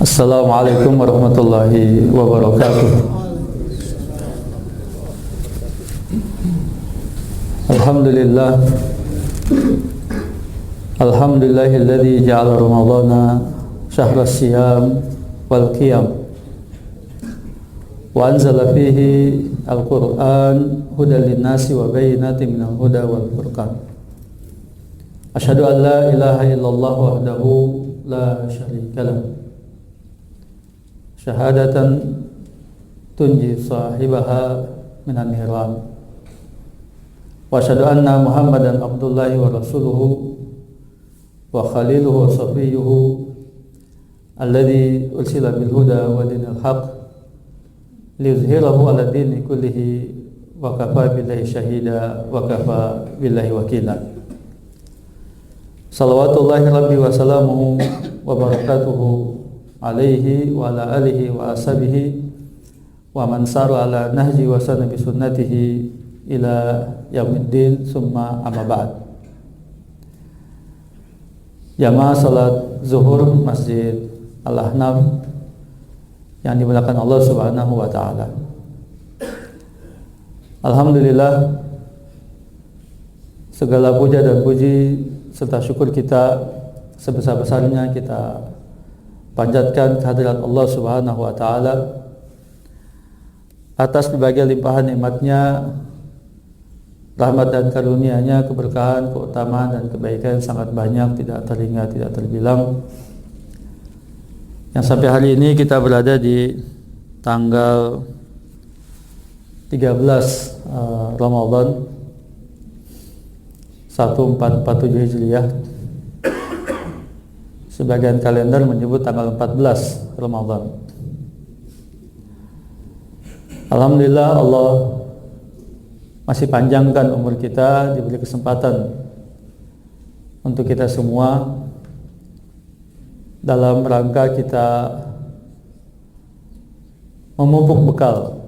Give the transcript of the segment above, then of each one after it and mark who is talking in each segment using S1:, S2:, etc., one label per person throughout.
S1: Assalamualaikum warahmatullahi wabarakatuh. Alhamdulillah. Alhamdulillahilladzi ja'ala Ramadhana syahras siyam wal qiyam wa anzala fihi al-Qur'an hudan lin-nasi wa bayyinatin minal huda wal furqan. Asyhadu an la ilaha illallah wahdahu la syarika lahu syahadatan tunji sahibaha minan niran. Wa asyhadu anna Muhammadan abdullahi wa rasuluhu wa khaliluhu wa safiyuhu alladzi ursila bil huda wa dinil haqq liyuzhirahu ala dini kullihi wa kafa billahi syahida wa kafa billahi wakila. Salawatullahi rabbi wa salamuhu wa barakatuhu alaihi wa ala alihi wa ashabihi wa man sara ala nahji wa sana bi sunnatihi ila yaumiddin summa amma ba'd. Jamaah salat zuhur Masjid Al-Ahnaf yang dimuliakan Allah Subhanahu wa taala. Alhamdulillah, segala puja dan puji serta syukur kita sebesar-besarnya kita panjatkan kehadirat Allah Subhanahu wa taala atas berbagai limpahan nikmat-Nya, rahmat dan karunia-Nya, keberkahan, keutamaan dan kebaikan sangat banyak, tidak terhingga, tidak terbilang. Yang sampai hari ini kita berada di tanggal 13 Ramadan 1447 Hijriah. Sebagian kalender menyebut tanggal 14 Ramadan. Alhamdulillah, Allah masih panjangkan umur kita, diberi kesempatan untuk kita semua dalam rangka kita memupuk bekal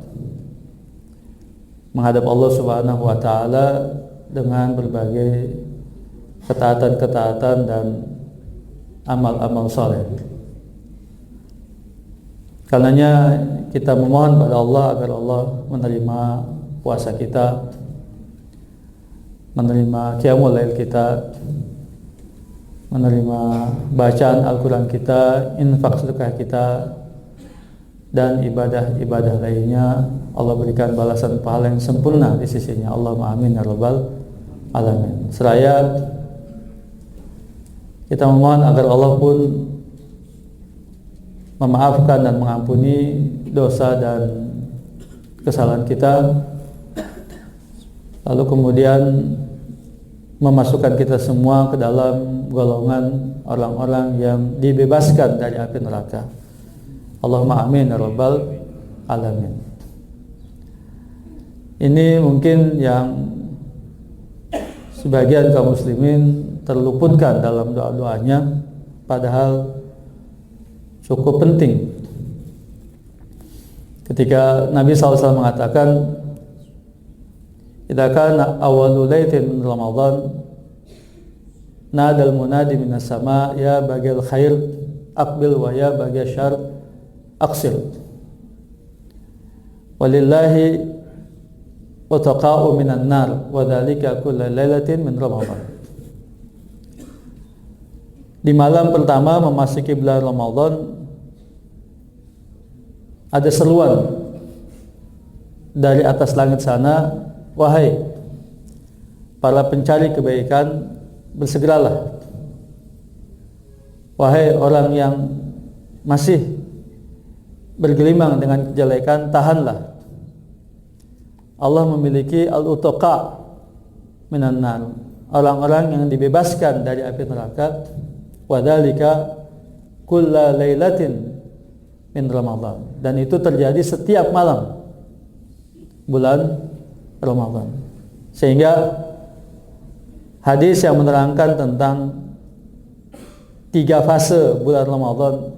S1: menghadap Allah Subhanahu wa taala dengan berbagai ketaatan-ketaatan dan amal-amal saleh. Karenanya kita memohon pada Allah agar Allah menerima puasa kita, menerima qiyamul lail kita, menerima bacaan Al-Quran kita, infak sedekah kita, dan ibadah-ibadah lainnya. Allah berikan balasan pahala yang sempurna di sisinya. Allahumma amin ya rabbal alamin. Seraya kita memohon agar Allah pun memaafkan dan mengampuni dosa dan kesalahan kita, lalu kemudian memasukkan kita semua ke dalam golongan orang-orang yang dibebaskan dari api neraka. Allahumma amin ya rabbal alamin. Ini mungkin yang sebagian kaum muslimin terluputkan dalam doa-doanya, padahal cukup penting. Ketika Nabi SAW mengatakan, idza kana awwalu lailatin min Ramadan nadal munadi minas sama ya baghil khair aqbil wa ya baghil syarr aqsir walillahi utaqa'u minan nar wa dzalika kullu lailatin min Ramadan. Di malam pertama memasuki bulan Ramadan ada seruan dari atas langit sana, wahai para pencari kebaikan, bersegeralah. Wahai orang yang masih bergelimang dengan kejelekan, tahanlah. Allah memiliki al-utaqa minan nar, orang-orang yang dibebaskan dari api neraka. Wa dzalika kulla lailatin min Ramadan, dan itu terjadi setiap malam bulan Ramadan. Sehingga hadis yang menerangkan tentang 3 fase bulan Ramadan,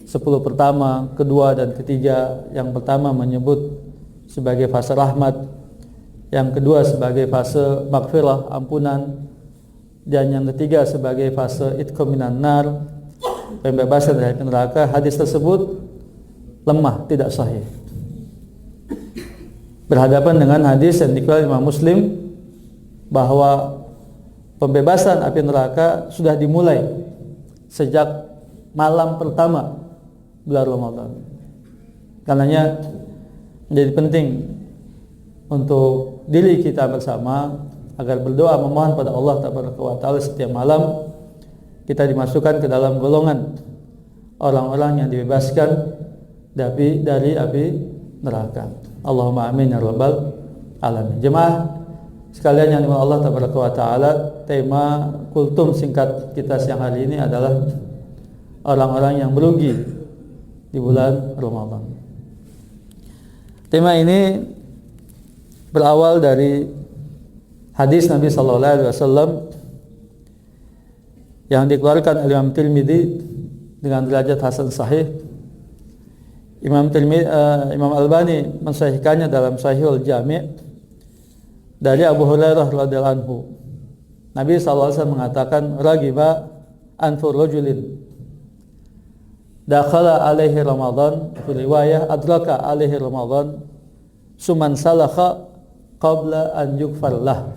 S1: 10 pertama, kedua dan ketiga. Yang pertama menyebut sebagai fase rahmat, yang kedua sebagai fase maghfirah, ampunan, dan yang ketiga sebagai fase itqu minan nar. pembebasan dari api neraka, hadis tersebut lemah, tidak sahih. Berhadapan dengan hadis yang dikeluarkan Imam Muslim bahwa pembebasan api neraka sudah dimulai sejak malam pertama bulan Ramadan. Karenanya menjadi penting untuk diri kita bersama agar berdoa memohon pada Allah Taala setiap malam kita dimasukkan ke dalam golongan orang-orang yang dibebaskan dari api neraka. Allahumma amin ya rabbal alamin. Jemaah sekalian yang dimiliki Allah Taala, tema kultum singkat kita siang hari ini adalah orang-orang yang merugi di bulan Ramadan. Tema ini berawal dari hadis Nabi sallallahu alaihi wasallam yang dikeluarkan oleh Imam Tirmidzi dengan derajat hasan sahih. Imam Albani mensahihkannya dalam Sahihul Jami' dari Abu Hurairah radhiyallahu anhu. Nabi sallallahu alaihi wasallam mengatakan, ragiba anfu rajulin dakhala alaihi Ramadan, fi riwayah adraka alaihi Ramadan suman salakha qabla an yugfar lah.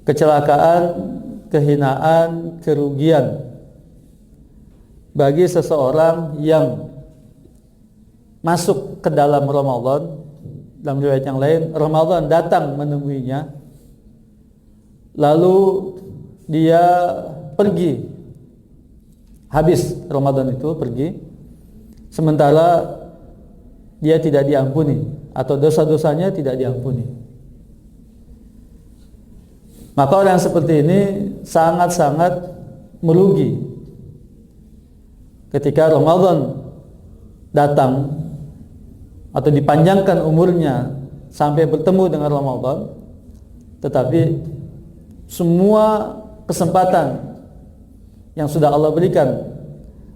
S1: Kecelakaan, kehinaan, kerugian bagi seseorang yang masuk ke dalam Ramadan. Dalam riwayat yang lain, Ramadan datang menemuinya, lalu dia pergi, habis Ramadan itu pergi, sementara dia tidak diampuni atau dosa-dosanya tidak diampuni. Maka orang seperti ini sangat-sangat merugi ketika Ramadan datang atau dipanjangkan umurnya sampai bertemu dengan Ramadan, tetapi semua kesempatan yang sudah Allah berikan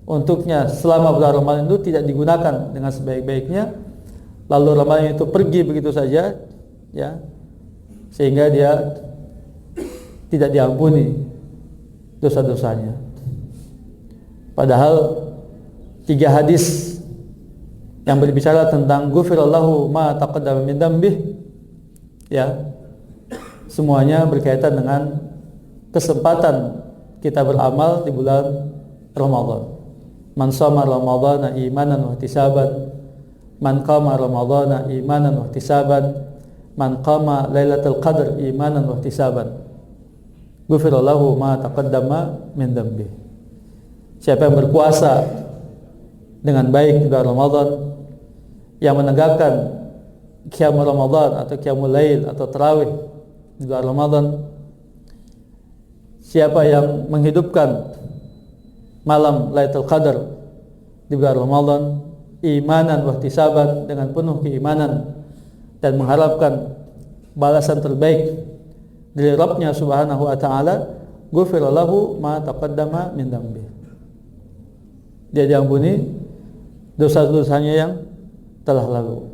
S1: untuknya selama bulan Ramadan itu tidak digunakan dengan sebaik-baiknya, lalu Ramadan itu pergi begitu saja, ya, sehingga dia tidak diampuni dosa-dosanya. Padahal 3 hadis yang berbicara tentang ghufirallahu ma taqaddama min dzambih, ya, semuanya berkaitan dengan kesempatan kita beramal di bulan Ramadan. Man shoma ramadhana imanan wa ihtisaban, man qama ramadhana imanan wa ihtisaban, man qama lailatul qadr imanan wa ihtisaban, ghufirallahu ma taqaddama min dzambih. Siapa yang berpuasa dengan baik di bulan Ramadan, yang menegakkan qiyamul Ramadan atau qiyamul lail atau tarawih di bulan Ramadan, siapa yang menghidupkan malam Lailatul Qadar di bulan Ramadan imanan wa ihtisaban, dengan penuh keimanan dan mengharapkan balasan terbaik dari Rabbnya Subhanahu wa taala, ghufira lahu ma taqaddama min dzambi. Dia diampuni dosa-dosanya yang telah lalu.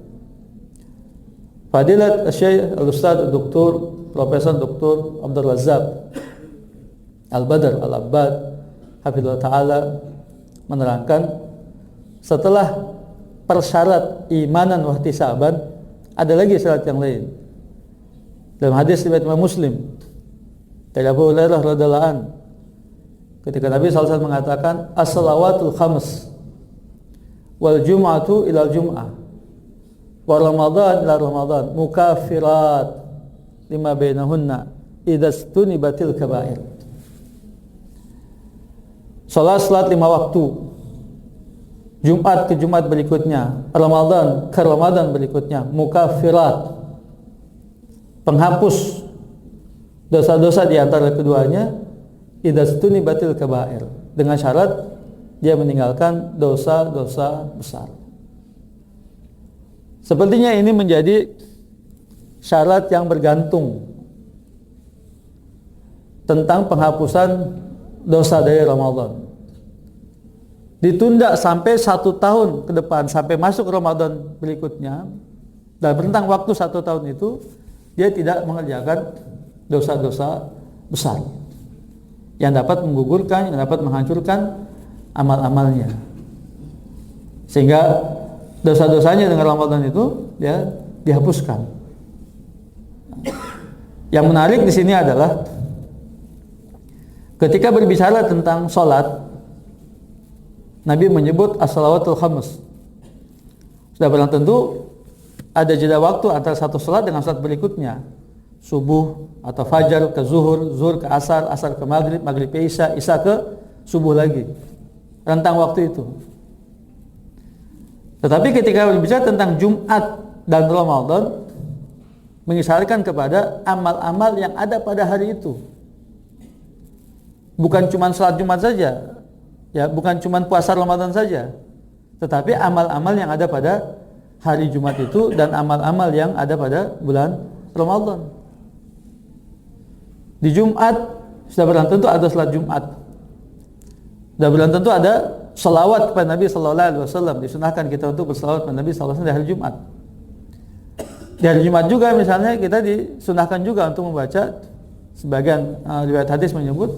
S1: Fadilat Syekh Al-Ustaz Dr. Profesor Dr. Abdul Razzaq Al-Badr Al-Abbad hafizallahu taala menerangkan, setelah persyarat imanan wa ihtisaban ada lagi syarat yang lain. Dalam hadis riwayat Imam Muslim dari Abu Hurairah radhiyallahu anhu, ketika Nabi sallallahu alaihi wasallam mengatakan as-salawatul khams wal jum'atu ilal jum'ah wa ramadan ila ramadan mukaffirat lima bainahunna idza stunibatil kaba'ir. Salat 5 waktu, Jumat ke Jumat berikutnya, Ramadan ke Ramadan berikutnya, mukaffirat, penghapus dosa-dosa di antara keduanya, idza stunibatil kaba'ir, dengan syarat dia meninggalkan dosa-dosa besar. Sepertinya ini menjadi syarat yang bergantung tentang penghapusan dosa dari Ramadan. Ditunda sampai 1 tahun ke depan, sampai masuk Ramadan berikutnya, dan rentang waktu 1 tahun itu dia tidak mengerjakan dosa-dosa besar. yang dapat menggugurkan, yang dapat menghancurkan amal-amalnya. Sehingga dosa-dosanya dengan Ramadan itu ya dihapuskan. Yang menarik di sini adalah ketika berbicara tentang sholat, Nabi menyebut as-salawatul khams. Sudah barang tentu ada jeda waktu antara satu sholat dengan sholat berikutnya, subuh atau fajar ke zuhur, zuhur ke asar, asar ke maghrib, maghrib ke isya, isya ke subuh lagi. Rentang waktu itu. Tetapi ketika berbicara tentang Jumat dan Ramadan, mengisyaratkan kepada amal-amal yang ada pada hari itu. Bukan cuma salat Jumat saja, ya, bukan cuma puasa Ramadan saja, tetapi amal-amal yang ada pada hari Jumat itu dan amal-amal yang ada pada bulan Ramadan. Di Jumat sudah barang tentu ada salat Jumat. Sudah barang tentu ada salawat kepada Nabi sallallahu alaihi wasallam. Disunahkan kita untuk bersalawat kepada Nabi sallallahu alaihi wasallam di hari Jumat. Di hari Jumat juga misalnya kita disunahkan juga untuk membaca sebagian riwayat hadis menyebut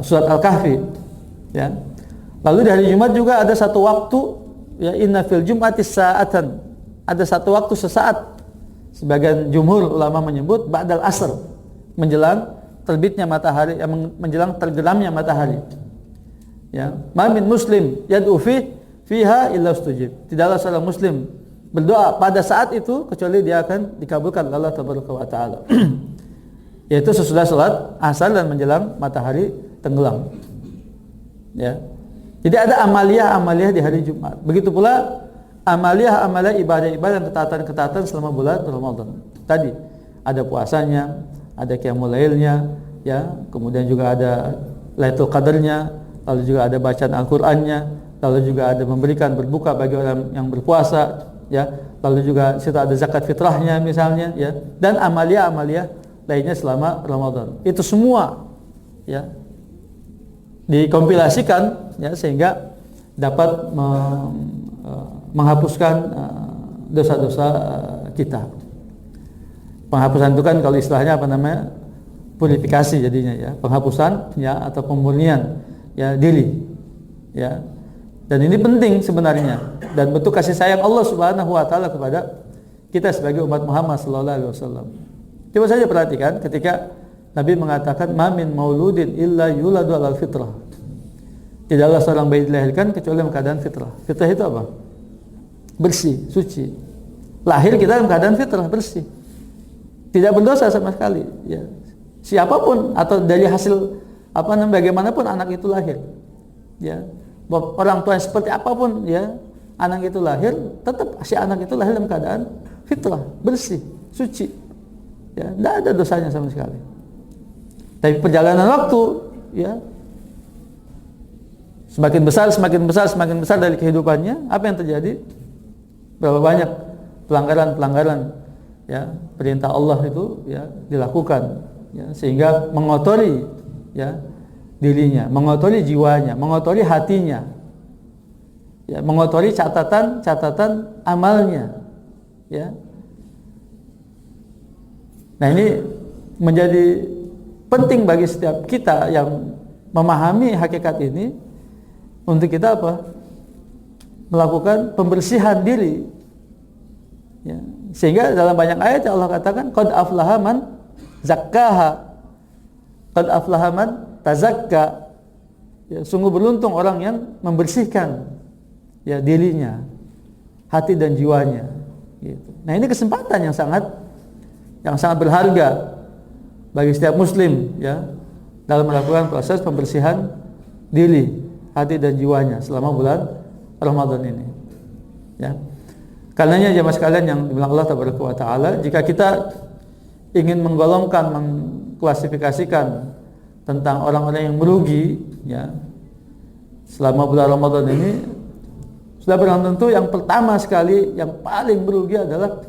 S1: surat Al-Kahfi, ya. Lalu di hari Jumat juga ada satu waktu, ya, inna fil jum'atis sa'atan, ada satu waktu sesaat. Sebagian jumhur ulama menyebut ba'dal asr, menjelang terbitnya matahari, menjelang tenggelamnya matahari. Ya, ma min muslim yad'u fiha illa ustujib. Tidaklah seorang muslim berdoa pada saat itu kecuali dia akan dikabulkan oleh Allah tabaraka wa taala. Yaitu sesudah salat asar dan menjelang matahari tenggelam. Ya. Jadi ada amaliyah-amaliyah di hari Jumat. Begitu pula amaliyah-amaliyah ibadah-ibadah dan ketaatan-ketaatan selama bulan Ramadan. Tadi ada puasanya, ada qiyamul lailnya, ya, kemudian juga ada Lailatul Qadarnya, lalu juga ada bacaan Al-Qur'annya, lalu juga ada memberikan berbuka bagi orang yang berpuasa, ya, lalu juga situ ada zakat fitrahnya misalnya, ya, dan amaliyah-amaliyah lainnya selama Ramadan. Itu semua, ya, dikompilasikan, ya, sehingga dapat menghapuskan dosa-dosa kita. Penghapusan itu kan kalau istilahnya apa namanya, purifikasi jadinya, ya, penghapusan, ya, atau pemurnian, ya, diri, ya. Dan ini penting sebenarnya, dan bentuk kasih sayang Allah Subhanahu wa taala kepada kita sebagai umat Muhammad sallallahu alaihi wasallam. Coba saja perhatikan ketika Nabi mengatakan ma min mauludin illa yuladu alal fitrah. Tidaklah seorang bayi dilahirkan kecuali dalam keadaan fitrah. Fitrah itu apa? Bersih, suci. Lahir kita dalam keadaan fitrah, bersih. Tidak berdosa sama sekali, ya. Siapapun atau dari hasil apa namanya, bagaimanapun anak itu lahir, ya. Orang tua yang seperti apapun, ya, anak itu lahir, tetap si anak itu lahir dalam keadaan fitrah, bersih, suci, ya, tidak ada dosanya sama sekali. Tapi perjalanan waktu, ya, semakin besar dari kehidupannya, apa yang terjadi? Berapa banyak pelanggaran, ya, perintah Allah itu, ya, dilakukan, ya, sehingga mengotori, ya, dirinya, mengotori jiwanya, mengotori hatinya, ya, mengotori catatan amalnya, ya. Nah, ini menjadi penting bagi setiap kita yang memahami hakikat ini untuk kita apa? Melakukan pembersihan diri, ya. Sehingga dalam banyak ayat Allah katakan qad aflaha man zakkaha, qad aflaha man tazakka, ya, sungguh beruntung orang yang membersihkan, ya, dirinya, hati dan jiwanya, gitu. Nah, ini kesempatan yang sangat berharga bagi setiap muslim, ya, dalam melakukan proses pembersihan diri, hati dan jiwanya selama bulan Ramadan ini, ya. Karenanya jemaah sekalian yang dibilang Allah tabaraka wa taala, jika kita ingin menggolongkan, mengklasifikasikan tentang orang-orang yang merugi, ya, selama bulan Ramadan ini, sudah barang tentu yang pertama sekali, yang paling merugi adalah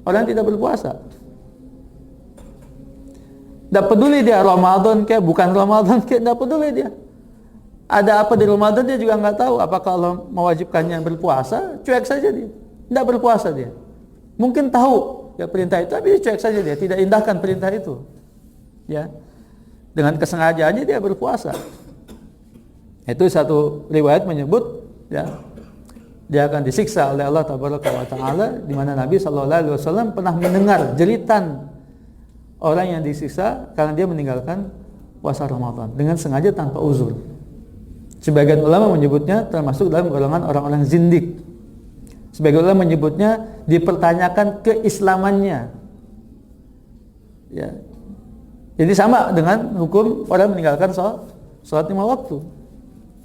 S1: orang yang tidak berpuasa. Tidak peduli dia Ramadan ke bukan Ramadan ke, tidak peduli dia. Ada apa di Ramadan dia juga nggak tahu. Apakah Allah mewajibkannya berpuasa? Cuek saja dia, tidak berpuasa dia. Mungkin tahu, ya, perintah itu, tapi cuek saja dia, tidak indahkan perintah itu, ya. dengan kesengajaannya dia berpuasa. Itu satu riwayat menyebut ya, dia akan disiksa oleh Allah Tabaraka wa Ta'ala, di mana Nabi SAW pernah mendengar jeritan orang yang disiksa karena dia meninggalkan puasa Ramadan dengan sengaja tanpa uzur. Sebagian ulama menyebutnya termasuk dalam golongan orang-orang zindik. Sebagian ulama menyebutnya dipertanyakan keislamannya. Ya. Jadi sama dengan hukum orang meninggalkan sholat 5 waktu.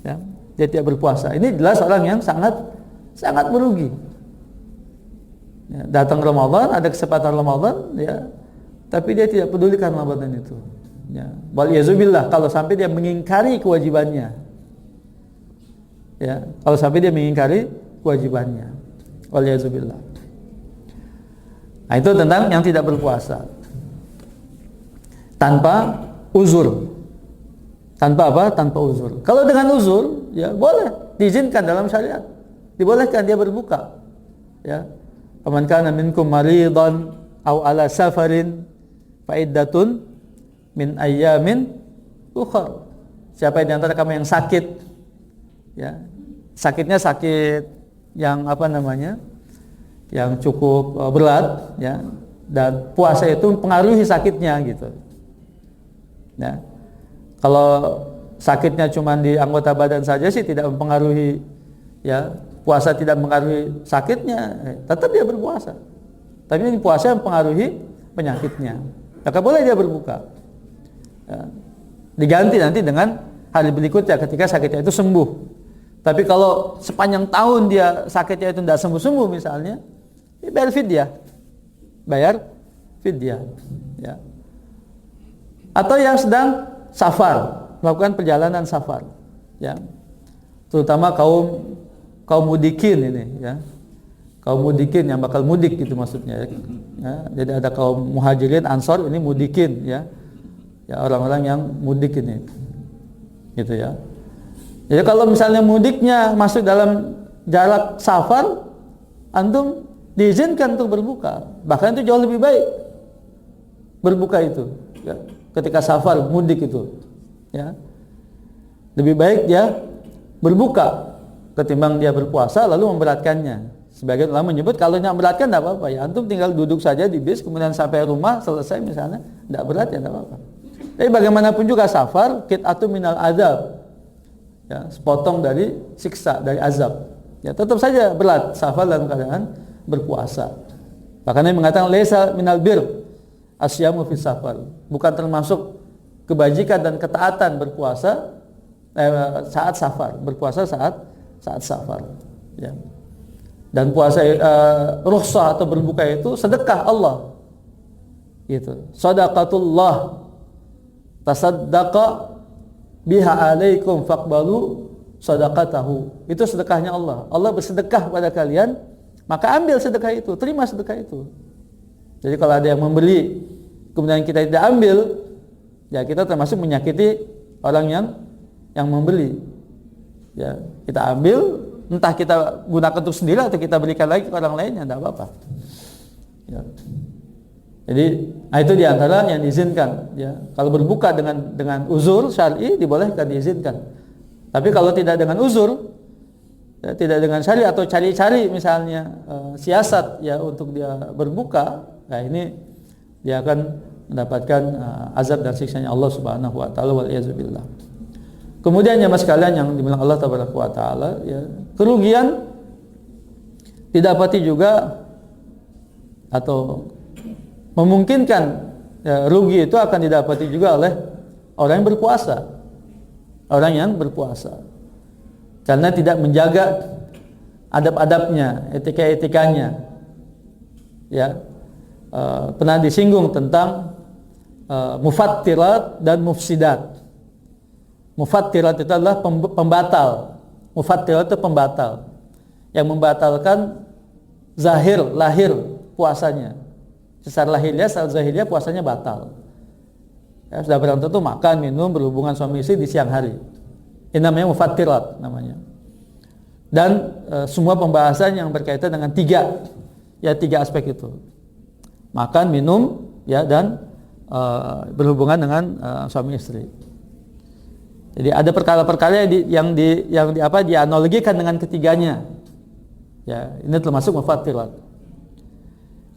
S1: Ya. Dia tidak berpuasa. Ini jelas orang yang sangat merugi. Ya, datang Ramadan, ada kesempatan Ramadan, ya, tapi dia tidak pedulikan Ramadan itu. Ya, waliyazubillah, kalau sampai dia mengingkari kewajibannya. Ya, kalau sampai dia mengingkari kewajibannya. Waliyazubillah. Nah, itu tentang yang tidak berpuasa tanpa uzur. Tanpa apa? Tanpa uzur. Kalau dengan uzur, ya boleh, diizinkan dalam syariat. Dibolehkan dia berbuka. Ya. Faman kana minkum maridan aw ala safarin fa iddatun min ayyamin ukhra. Siapa di antara kamu yang sakit, ya. Sakitnya sakit yang apa namanya? Yang cukup berat, ya. Dan puasa itu mempengaruhi sakitnya gitu. Ya. Kalau sakitnya cuma di anggota badan saja sih tidak mempengaruhi, ya, puasa tidak mempengaruhi sakitnya, tetap dia berpuasa. Tapi ini puasa yang mempengaruhi penyakitnya, maka boleh dia berbuka. Ya. Diganti nanti dengan hari berikutnya ketika sakitnya itu sembuh. Tapi kalau sepanjang tahun dia sakitnya itu tidak sembuh-sembuh misalnya, ya bayar fidyah. Ya. Atau yang sedang safar, melakukan perjalanan safar, ya, terutama kaum mudikin ini, ya, kaum mudikin yang bakal mudik gitu maksudnya, ya. Jadi ada kaum muhajirin, ansor, ini mudikin, ya, ya orang-orang yang mudik ini, gitu ya. Jadi kalau misalnya mudiknya masuk dalam jarak safar, antum diizinkan untuk berbuka, bahkan itu jauh lebih baik berbuka itu, ya. Ketika safar mudik itu, ya, lebih baik dia berbuka ketimbang dia berpuasa lalu memberatkannya. Sebagian ulama menyebut kalau yang memberatkan tidak apa-apa, ya antum tinggal duduk saja di bis kemudian sampai rumah selesai misalnya, tidak berat ya tidak apa-apa. Tapi bagaimanapun juga safar qit'atun minal azab, ya, sepotong dari siksa, dari azab, ya, tetap saja berat safar dalam keadaan berpuasa. Bahkan yang mengatakan laisa minal bir asyamu fi safar, bukan termasuk kebajikan dan ketaatan berpuasa saat safar, berpuasa saat safar, ya. Dan puasa rukhsah atau berbuka itu sedekah Allah, gitu. Shadaqatullah tasaddaqa biha alaikum faqbalu sadaqatahu, itu sedekahnya Allah. Allah bersedekah pada kalian, maka ambil sedekah itu, terima sedekah itu. Jadi kalau ada yang membeli kemudian kita tidak ambil, ya kita termasuk menyakiti orang yang membeli. Ya, kita ambil, entah kita gunakan untuk sendiri atau kita berikan lagi ke orang lain, ya tidak apa-apa. Ya. Jadi itu diantara yang diizinkan. Ya. Kalau berbuka dengan uzur syar'i dibolehkan, diizinkan. Tapi kalau tidak dengan uzur, ya, tidak dengan syar'i atau cari-cari misalnya siasat ya untuk dia berbuka, nah ini dia akan mendapatkan azab dan siksanya Allah Subhanahu wa taala, wal iyadzubillah. Kemudian ya mas sekalian yang dibilang Allah Tabaraka wa taala, ya, kerugian didapati juga atau memungkinkan, ya, rugi itu akan didapati juga oleh orang yang berpuasa. Orang yang berpuasa karena tidak menjaga adab-adabnya, etika-etikanya. Ya. Pernah disinggung tentang mufattirat dan mufsidat. Mufattirat itu adalah pembatal. Mufattirat itu pembatal yang membatalkan lahir puasanya. Secara lahiriah, secara zahiriah puasanya batal. Ya, sudah barang tentu makan, minum, berhubungan suami istri di siang hari. Ini namanya mufattirat namanya. Dan semua pembahasan yang berkaitan dengan tiga aspek itu. Makan, minum, ya, dan berhubungan dengan suami istri. Jadi ada perkara-perkara yang dianalogikan dengan ketiganya. Ya, ini termasuk mufattirat.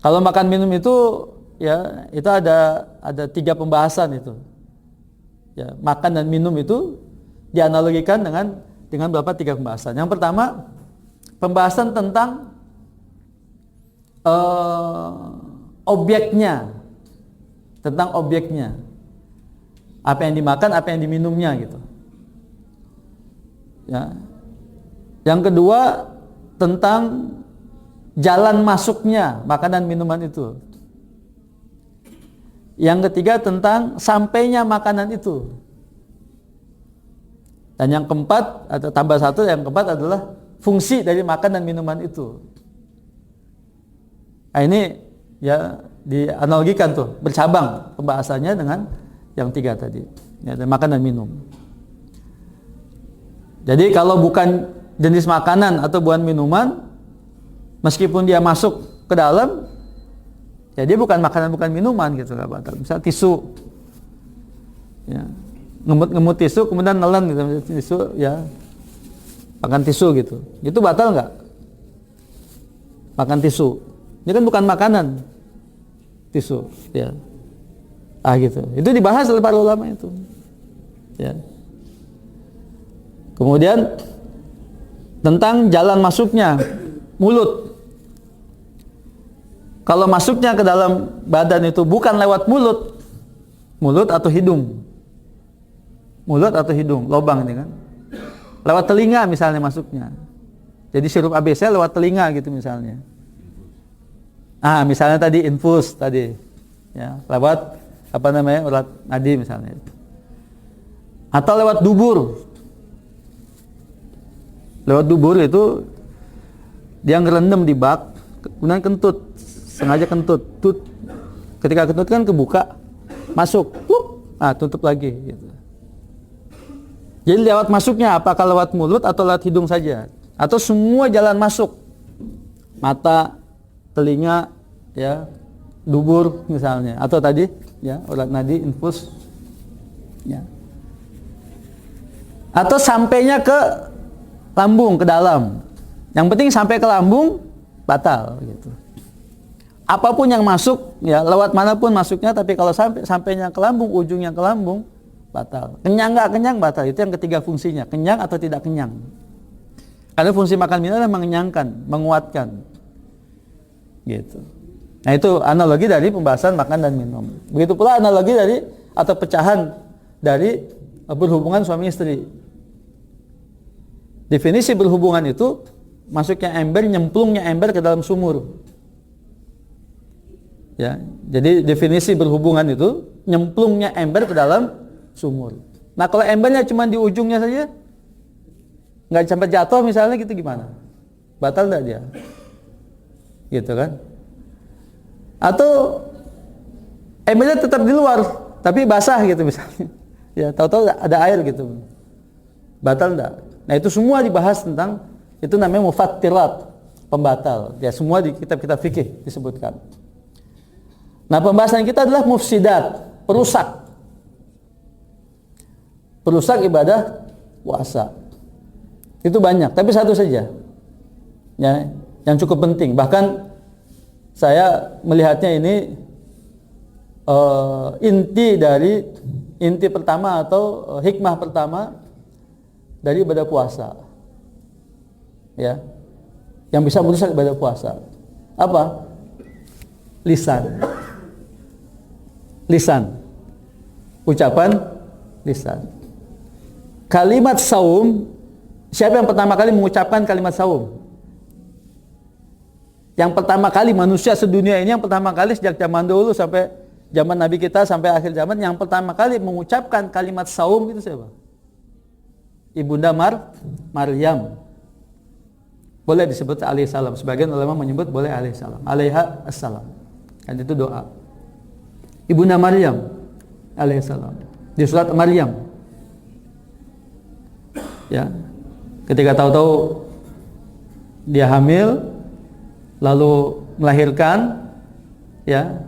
S1: Kalau makan minum itu ya itu ada 3 pembahasan itu. Ya, makan dan minum itu dianalogikan dengan beberapa 3 pembahasan. Yang pertama, pembahasan tentang objeknya, apa yang dimakan, apa yang diminumnya gitu. Ya. Yang kedua, tentang jalan masuknya makanan minuman itu. Yang ketiga, tentang sampainya makanan itu. Dan yang keempat, atau tambah satu, yang keempat adalah fungsi dari makan dan minuman itu. Nah, ini ya dianalogikan tuh, bercabang pembahasannya dengan yang 3 tadi, ya, dan makan dan minum. Jadi kalau bukan jenis makanan atau bukan minuman, meskipun dia masuk ke dalam, ya dia bukan makanan, bukan minuman gitu, nggak batal. Misal tisu, ya, ngemut tisu kemudian nelen gitu, tisu ya, makan tisu gitu, itu batal nggak? Makan tisu, ini kan bukan makanan, tisu, ya, gitu. Itu dibahas oleh para ulama itu, ya. Kemudian tentang jalan masuknya mulut. Kalau masuknya ke dalam badan itu bukan lewat mulut atau hidung. Mulut atau hidung, lubang ini kan. Lewat telinga misalnya masuknya. Jadi sirup ABC lewat telinga gitu misalnya. Misalnya tadi infus tadi. Ya, lewat urat nadi misalnya. Atau lewat dubur. Lewat dubur itu dia ngerendam di bak, kemudian kentut, sengaja kentut, ketika kentut kan kebuka, masuk, tutup lagi gitu. Jadi lewat masuknya apakah lewat mulut atau lewat hidung saja, atau semua jalan masuk, mata, telinga, ya, dubur misalnya, atau tadi ya urat nadi, infus, ya, atau sampainya ke lambung, ke dalam. Yang penting sampai ke lambung batal gitu. Apapun yang masuk, ya lewat manapun masuknya, tapi kalau sampainya ke lambung, ujungnya ke lambung, batal. Kenyang nggak kenyang, batal. Itu yang ketiga fungsinya, kenyang atau tidak kenyang. Karena fungsi makan minum adalah mengenyangkan, menguatkan, gitu. Nah itu analogi dari pembahasan makan dan minum. Begitu pula analogi dari atau pecahan dari berhubungan suami istri. Definisi berhubungan itu masuknya ember, nyemplungnya ember ke dalam sumur. Ya, jadi definisi berhubungan itu nyemplungnya ember ke dalam sumur. Nah kalau embernya cuma di ujungnya saja, nggak sampai jatuh misalnya gitu, gimana? Batal nggak dia? Gitu kan? Atau embernya tetap di luar, tapi basah gitu misalnya. Ya, tahu-tahu ada air gitu. Batal nggak? Nah itu semua dibahas tentang, itu namanya mufattirat, pembatal. Ya semua di kitab-kitab fikih disebutkan. Nah pembahasan kita adalah mufsidat, perusak. Perusak ibadah puasa. Itu banyak, tapi satu saja. Ya, yang cukup penting. Bahkan saya melihatnya ini inti pertama atau hikmah pertama dari ibadah puasa, ya, yang bisa merusak ibadah puasa. Apa? Lisan, ucapan lisan. Kalimat saum, siapa yang pertama kali mengucapkan kalimat saum? Yang pertama kali manusia sedunia ini, yang pertama kali sejak zaman dulu sampai zaman Nabi kita sampai akhir zaman, yang pertama kali mengucapkan kalimat saum itu siapa? Ibunda Maryam. Boleh disebut alaihissalam. Sebagian ulama menyebut boleh alaihissalam. Alaiha assalam. Dan itu doa. Ibunda Maryam alaihissalam. Di surat Maryam. Ya. Ketika tahu-tahu dia hamil, lalu melahirkan, ya,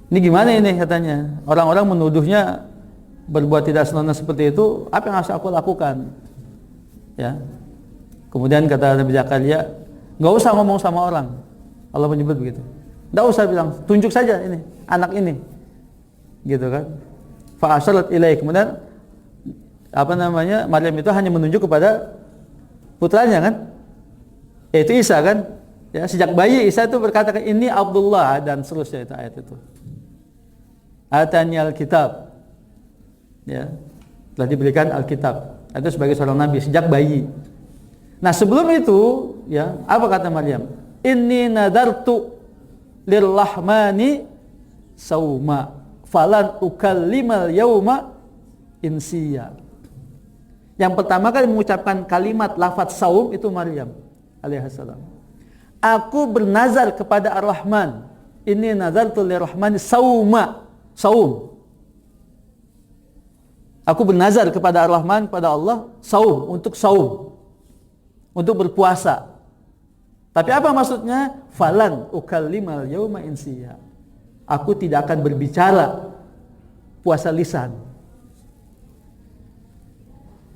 S1: Ini gimana ini katanya? Orang-orang menuduhnya berbuat tidak senonoh seperti itu, apa yang harus aku lakukan? Ya. Kemudian kata Nabi Zakaria, nggak usah ngomong sama orang. Allah menyebut begitu. Nggak usah bilang, tunjuk saja ini, anak ini. Gitu kan. Fa asyarat ilaih. Kemudian Maryam itu hanya menunjuk kepada putranya kan? Yaitu Isa kan? Ya, sejak bayi Isa itu berkata, ini Abdullah, dan seterusnya itu ayat itu. Atani al-kitab. Ya. Telah diberikan Alkitab. Itu sebagai seorang nabi sejak bayi. Nah, sebelum itu, ya, apa kata Maryam? Inni nadartu lirrahmani sauma falan ukallimal yauma insiya. Yang pertama kali mengucapkan kalimat lafaz saum itu Maryam alaihissalam. Aku bernazar kepada Ar-Rahman. Inni nazartu lirrahmani sauma. Saum. Aku bernazar kepada Ar-Rahman, kepada Allah, saum, untuk saum. Untuk berpuasa. Tapi apa maksudnya? Falan ukallimal yauma insiya. Aku tidak akan berbicara puasa lisan.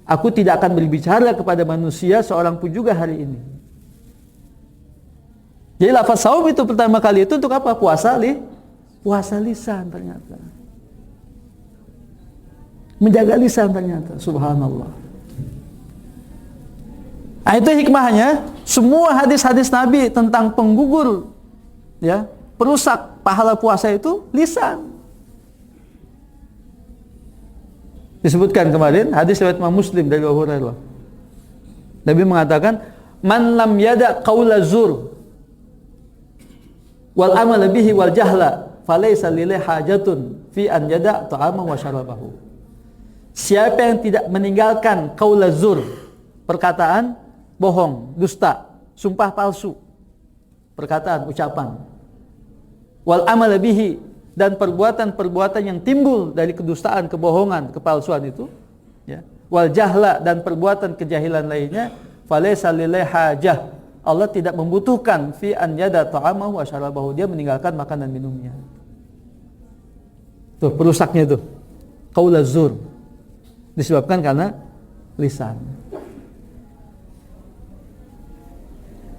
S1: Aku tidak akan berbicara kepada manusia seorang pun juga hari ini. Jadi lafaz saum itu pertama kali itu untuk apa? Puasa lisan ternyata. Menjaga lisan ternyata. Subhanallah. Nah, itu hikmahnya. Semua hadis-hadis Nabi tentang penggugur, ya, perusak pahala puasa itu lisan. Disebutkan kemarin hadis riwayat Imam Muslim dari Abu Hurairah. Nabi mengatakan, "Man lam yada qaula zur wal amal bihi wal jahla, falaysa lillahi hajatun fi an yada ta'ama wa syarabahu." Siapa yang tidak meninggalkan qaula zur, perkataan bohong, dusta, sumpah palsu, perkataan, ucapan, wal amal bihi, dan perbuatan-perbuatan yang timbul dari kedustaan, kebohongan, kepalsuan itu, ya, wal jahla, dan perbuatan kejahilan lainnya, falaysa lillahi hajah, Allah tidak membutuhkan fi an yada ta'amahu wa syarabahu, dia meninggalkan makan dan minumnya. Tuh perusaknya tuh, qaulaz zur, disebabkan karena lisan.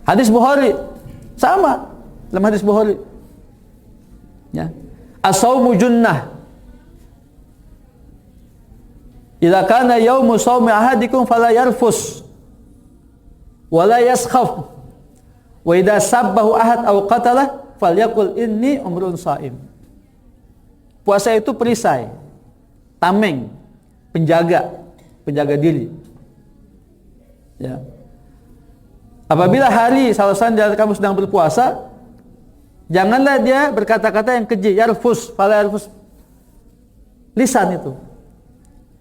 S1: Hadis Bukhari sama, dalam hadis Bukhari, ya, as-saumu junnah. Idza kana yaumu shaumi ahadikum fala yarfus wa la yaskhaf. Wa idza sabbahu ahad aw qatalah falyaqul inni umrun shaim. Puasa itu perisai, tameng, penjaga diri. Ya. Apabila hari salah-salah di kamu sedang berpuasa, janganlah dia berkata-kata yang keji, yarfus, fala yarfus. Lisan itu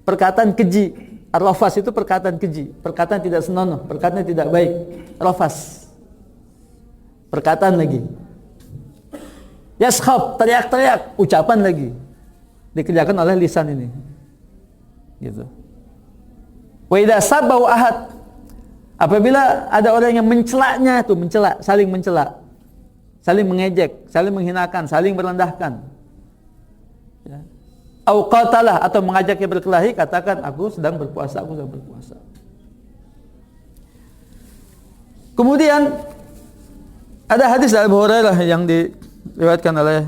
S1: perkataan keji. Ar-rafas itu perkataan keji, perkataan tidak senonoh, perkataan tidak baik. Rafas, perkataan lagi. Yaskhab, teriak-teriak, ucapan lagi, dikerjakan oleh lisan ini. Gitu. Wa idza sabbahu ahad, apabila ada orang yang mencelaknya, itu mencela, saling mencela, saling mengejek, saling menghinakan, saling merendahkan, ya. Au qatalah, atau mengajaknya berkelahi, katakan aku sedang berpuasa, aku sedang berpuasa. Kemudian ada hadis dari Abu Hurairah yang diriwayatkan oleh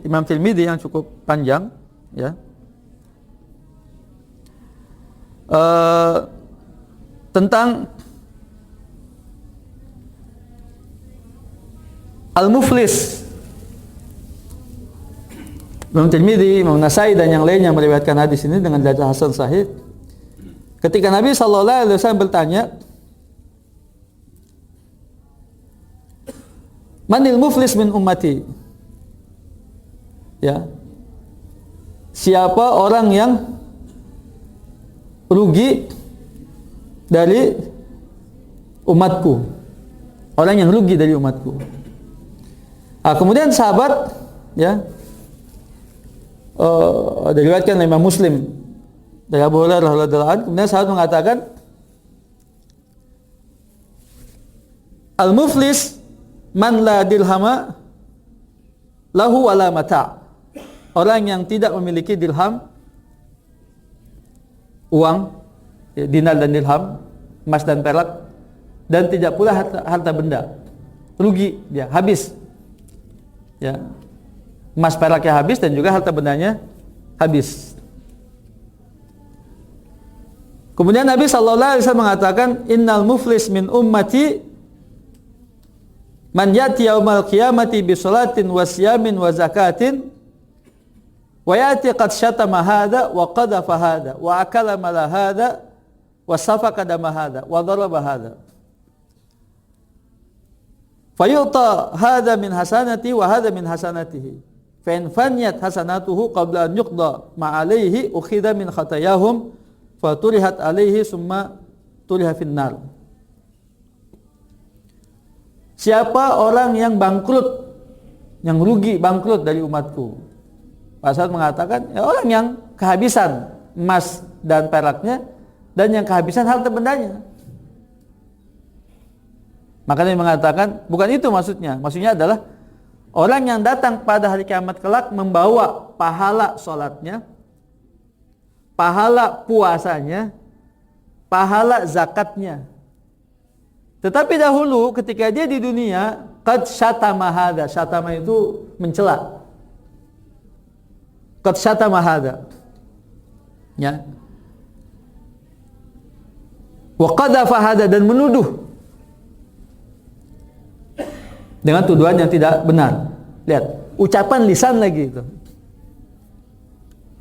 S1: Imam Tirmidzi yang cukup panjang, ya. Tentang al-muflis. Imam Tirmidzi, Imam Nasai dan yang lainnya meriwayatkan hadis ini dengan derajat hasan sahih. Ketika Nabi SAW bertanya, "Manil muflis min ummati?" Ya. Siapa orang yang rugi dari umatku? Orang yang rugi dari umatku. Kemudian sahabat, ya, diriwayatkan oleh Imam Muslim dari Abu Hurairah radhiyallahu anhu, kemudian sahabat mengatakan, al-muflis man la dirhama lahu wala mata'. Orang yang tidak memiliki dirham, uang, dinar dan dirham, emas dan perak, dan tidak pula harta benda. Rugi dia, habis. Ya. Emas peraknya habis dan juga harta bendanya habis. Kemudian Nabi sallallahu alaihi wasallam mengatakan, innal muflis min ummati man yati yaumal qiyamati bi salatin wa siyamin wa zakatin wa yati qad syatama hadha wa qadhafa hadha wa akala mala hadha wa safaka dama hadha wa daraba hadha fayu'ta hadha min hasanati wa hadha min hasanatihi fa in faniyat hasanatuhu qabla an yuqda ma alayhi ukhidha min khatayahum fa turihat alayhi summa turiha finnar. Siapa orang yang bangkrut, yang rugi bangkrut dari umatku? Pak Sa'ad mengatakan, ya orang yang kehabisan emas dan peraknya dan yang kehabisan harta bendanya. Makanya mengatakan, bukan itu maksudnya. Maksudnya adalah orang yang datang pada hari kiamat kelak membawa pahala sholatnya, pahala puasanya, pahala zakatnya. Tetapi dahulu ketika dia di dunia, qad syatama hadza, syatama itu mencela. Qad syatama hadza. Ya. Wa qadhafa hadza, dan menuduh dengan tuduhan yang tidak benar. Lihat, ucapan lisan lagi itu.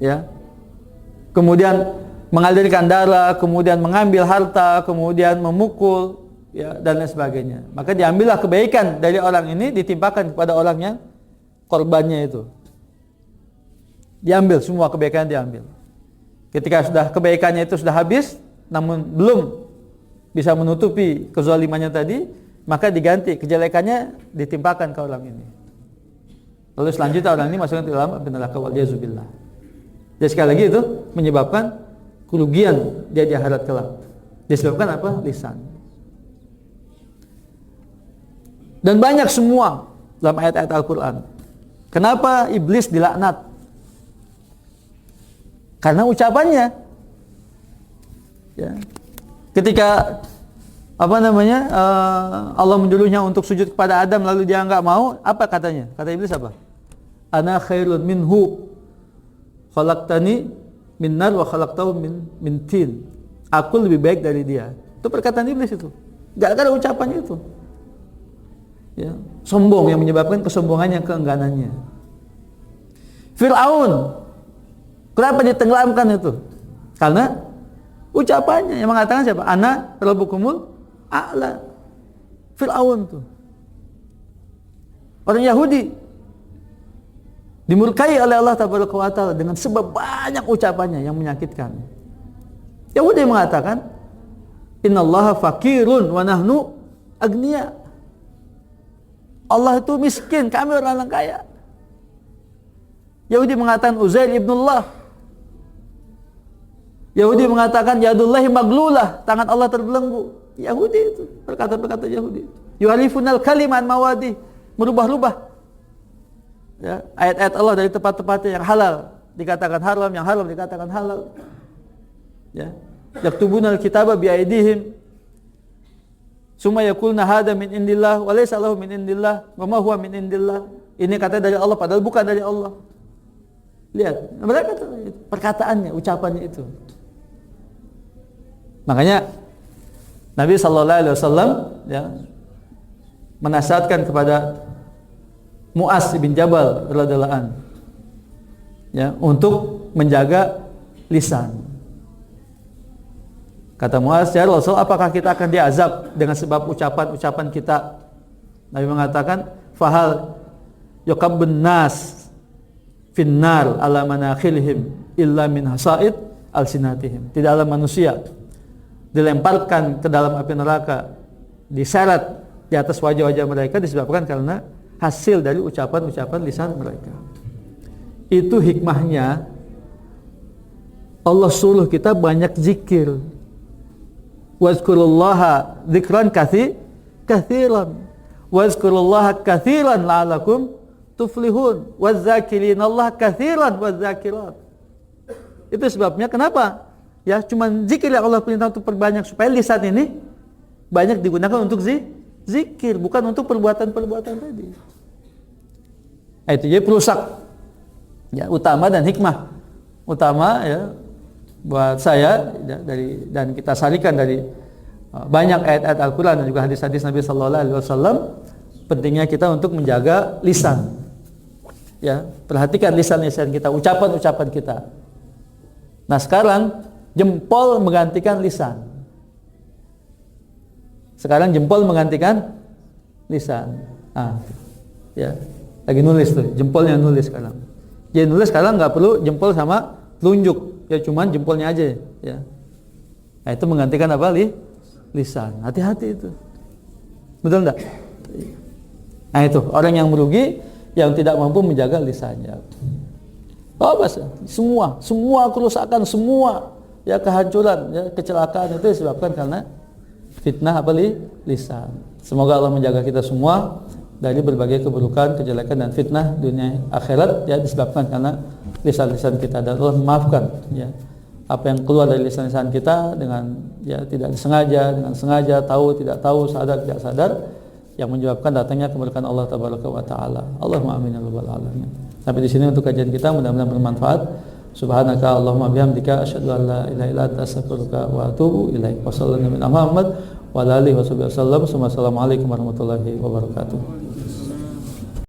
S1: Ya. Kemudian mengalirkan darah, kemudian mengambil harta, kemudian memukul, ya, dan lain sebagainya. Maka diambillah kebaikan dari orang ini ditimpakan kepada orang yang korbannya itu. Diambil semua kebaikan, diambil. Ketika sudah kebaikannya itu sudah habis, namun belum bisa menutupi kezalimannya tadi, maka diganti kejelekannya ditimpakan ke orang ini. Lalu selanjutnya orang ini masukkan ke dalam neraka waliyadzubillah. Jadi sekali lagi itu menyebabkan kerugian dia di akhirat kelak. Disebabkan apa? Lisan. Dan banyak semua dalam ayat-ayat Al-Quran. Kenapa iblis dilaknat? Karena ucapannya. Ya. Ketika Allah menyuruhnya untuk sujud kepada Adam lalu dia enggak mau, apa katanya? Kata iblis apa? Ana khairun minhu khalaqtani min nar wa khalaqtahu min tin. Aku lebih baik dari dia. Itu perkataan iblis itu. Gara-gara ucapannya itu. Ya, sombong yang menyebabkan kesombongannya, keengganannya. Fir'aun, kenapa ditenggelamkan itu? Karena ucapannya yang mengatakan siapa? Ana rabbukumul a'la. Fir'aun tuh orang Yahudi dimurkai oleh Allah Tabaraka wa Ta'ala dengan sebab banyak ucapannya yang menyakitkan. Yahudi mengatakan, innallaha fakirun wa nahnu agniya. Allah itu miskin, kami orang kaya. Yahudi mengatakan Uzair ibnullah. Yahudi mengatakan yadullahi maglulah, tangan Allah terbelenggu. Yahudi itu, perkata-perkata Yahudi. Yuhalifunal kaliman mawadi, merubah-rubah. Ya, ayat-ayat Allah dari tempat-tempatnya yang halal dikatakan haram, yang haram dikatakan halal. Ya, yaktubunal kitaba bi aidihim. Summa yaquluna hada min indillah wa laysa lahu min indillah wa ma huwa min indillah. Ini kata dari Allah padahal bukan dari Allah. Lihat, mereka perkataannya, ucapannya itu. Makanya Nabi sallallahu alaihi wasallam ya menasihatkan kepada Mu'az bin Jabal radhiyallahu an ya untuk menjaga lisan. Kata Mu'az, ya Rasul, apakah kita akan diazab dengan sebab ucapan-ucapan kita? Nabi mengatakan, fahal yukabbun nas finnar ala manakhilihim illa min hasaid alsinatihim. Tidaklah manusia dilemparkan ke dalam api neraka, diseret di atas wajah-wajah mereka disebabkan karena hasil dari ucapan-ucapan lisan mereka. Itu hikmahnya Allah suruh kita banyak zikir. Wazkurullaha dzikran katsiran. Wazkurullaha katsiran la'allakum tuflihun wazakirinallaha katsiran wazakirat. Itu sebabnya kenapa? Ya, cuman zikir yang Allah perintah untuk perbanyak supaya lisan ini banyak digunakan untuk zikir, bukan untuk perbuatan-perbuatan tadi. Itu jadi perusak ya utama dan hikmah utama ya buat saya ya, dan kita sarikan dari banyak ayat-ayat Al-Quran dan juga hadis-hadis Nabi Sallallahu Alaihi Wasallam, pentingnya kita untuk menjaga lisan. Ya, perhatikan lisan-lisan kita, ucapan-ucapan kita. Nah sekarang jempol menggantikan lisan. Sekarang jempol menggantikan lisan. Ya, lagi nulis tuh, jempolnya nulis sekarang. Jadi nulis sekarang nggak perlu jempol sama telunjuk, ya cuman jempolnya aja. Ya, nah itu menggantikan apa lisan. Hati-hati itu, betul enggak? Nah itu orang yang merugi yang tidak mampu menjaga lisannya. Oh bahasa, semua kerusakan, semua ya kehancuran, ya kecelakaan itu disebabkan karena fitnah apa lisan. Semoga Allah menjaga kita semua dari berbagai keburukan, kejelekan dan fitnah dunia akhirat ya disebabkan karena lisan-lisan kita, dan Allah memaafkan ya apa yang keluar dari lisan-lisan kita dengan ya tidak disengaja, dengan sengaja, tahu tidak tahu, sadar tidak sadar, yang menyebabkan datangnya keberkahan Allah tabaraka wa taala. Allahumma amin ya rabbal alamin. Sampai di sini untuk kajian kita, mudah-mudahan bermanfaat. Subhanaka Allahumma bihamdika asyhadu an la ilaha illa anta astaghfiruka wa atubu ilaik. Wassallallahu ala Muhammad wa ala alihi wasallam. Wassalamualaikum warahmatullahi wabarakatuh.